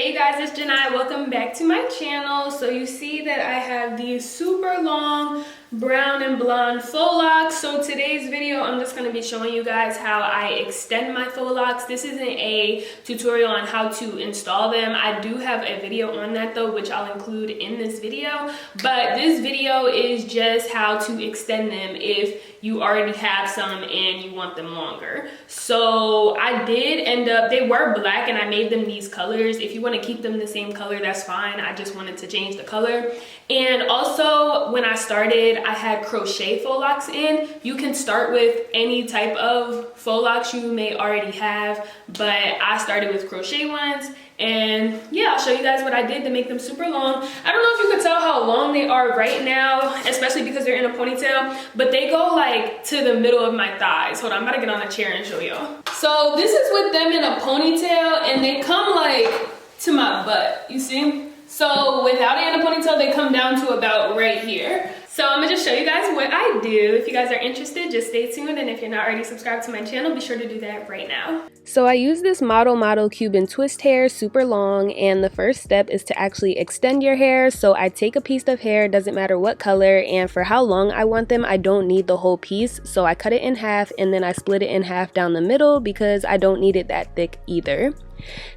Hey you guys, it's Janai. Welcome back to my channel. So you see that I have these super long brown and blonde faux locks. So today's video, I'm just going to be showing you guys how I extend my faux locks. This isn't a tutorial on how to install them. I do have a video on that though, which I'll include in this video. But this video is just how to extend them if you already have some and you want them longer. So I did end up, they were black and I made them these colors. If you want to keep them the same color, that's fine. I just wanted to change the color. And also when I started, I had crochet faux locks in. You can start with any type of faux locks you may already have, but I started with crochet ones. And yeah, I'll show you guys what I did to make them super long. I don't know if you can tell how long they are right now, especially because they're in a ponytail, but they go like to the middle of my thighs. Hold on, I'm about to get on a chair and show y'all. So this is with them in a ponytail and they come like to my butt, you see? So without it in a ponytail, they come down to about right here. So I'm gonna just show you guys what I do. If you guys are interested, just stay tuned. And if you're not already subscribed to my channel, be sure to do that right now. So I use this model Cuban twist hair, super long. And the first step is to actually extend your hair. So I take a piece of hair, doesn't matter what color. And for how long I want them, I don't need the whole piece. So I cut it in half and then I split it in half down the middle because I don't need it that thick either.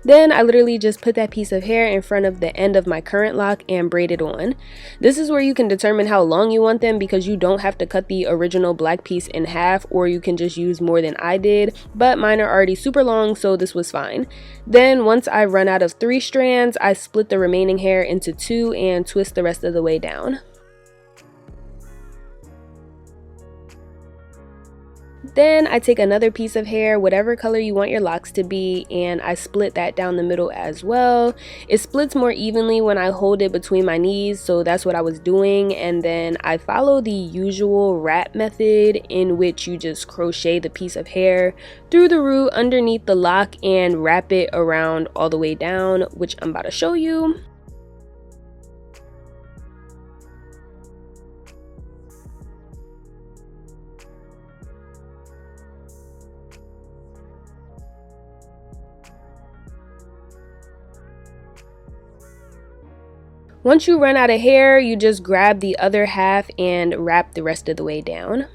Then I literally just put that piece of hair in front of the end of my current lock and braid it on. This is where you can determine how long you want them because you don't have to cut the original black piece in half, or you can just use more than I did, but mine are already super long, so this was fine. Then once I run out of 3 strands, I split the remaining hair into 2 and twist the rest of the way down. Then I take another piece of hair, whatever color you want your locks to be, and I split that down the middle as well. It splits more evenly when I hold it between my knees, so that's what I was doing. And then I follow the usual wrap method in which you just crochet the piece of hair through the root underneath the lock and wrap it around all the way down, which I'm about to show you. Once you run out of hair, you just grab the other half and wrap the rest of the way down.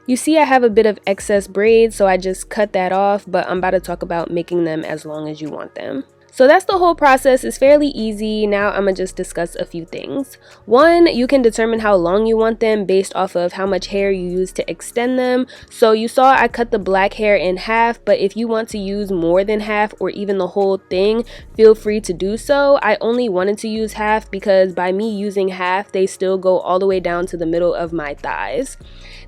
You see I have a bit of excess braids, so I just cut that off, but I'm about to talk about making them as long as you want them. So that's the whole process. It's fairly easy. Now I'm gonna just discuss a few things. One, you can determine how long you want them based off of how much hair you use to extend them. So you saw I cut the black hair in half, but if you want to use more than half or even the whole thing, feel free to do so. I only wanted to use half because by me using half, they still go all the way down to the middle of my thighs.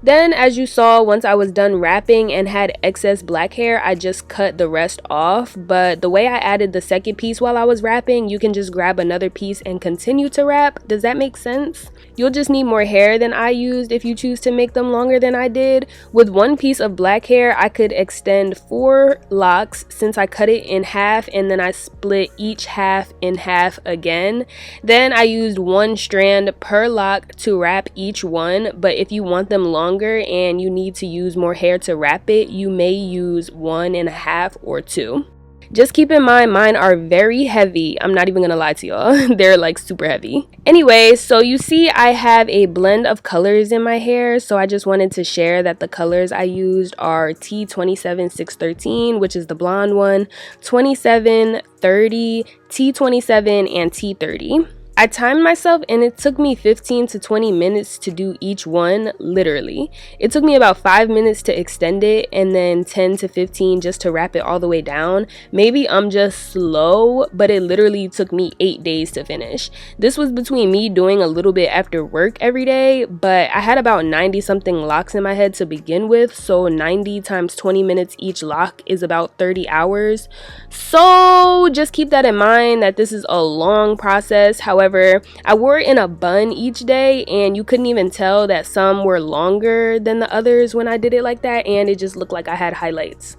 Then, as you saw, once I was done wrapping and had excess black hair, I just cut the rest off. But the way I added the second piece while I was wrapping, you can just grab another piece and continue to wrap. Does that make sense? You'll just need more hair than I used if you choose to make them longer than I did. With one piece of black hair, I could extend 4 locks since I cut it in half and then I split each half in half again. Then I used 1 strand per lock to wrap each one, but if you want them longer and you need to use more hair to wrap it, you may use 1.5 or 2. Just keep in mind, mine are very heavy. I'm not even gonna lie to y'all. They're like super heavy. Anyway, so you see I have a blend of colors in my hair, so I just wanted to share that the colors I used are T27613, which is the blonde one, 2730, T27, and T30. I timed myself and it took me 15 to 20 minutes to do each one, literally. It took me about 5 minutes to extend it and then 10 to 15 just to wrap it all the way down. Maybe I'm just slow, but it literally took me 8 days to finish. This was between me doing a little bit after work every day, but I had about 90 something locks in my head to begin with, so 90 times 20 minutes each lock is about 30 hours. So just keep that in mind that this is a long process. However, However, I wore it in a bun each day, and you couldn't even tell that some were longer than the others when I did it like that, and it just looked like I had highlights.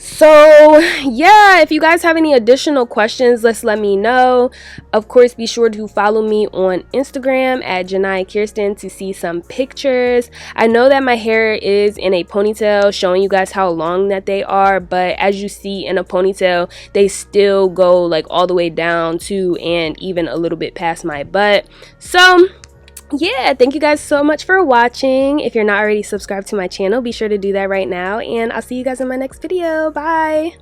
So yeah, if you guys have any additional questions, just let me know. Of course, be sure to follow me on Instagram at Janai Kirsten to see some pictures. I know that my hair is in a ponytail, showing you guys how long that they are, but as you see in a ponytail, they still go like all the way down to and even a little bit past my butt. So yeah, thank you guys so much for watching. If you're not already subscribed to my channel, be sure to do that right now, and I'll see you guys in my next video. Bye.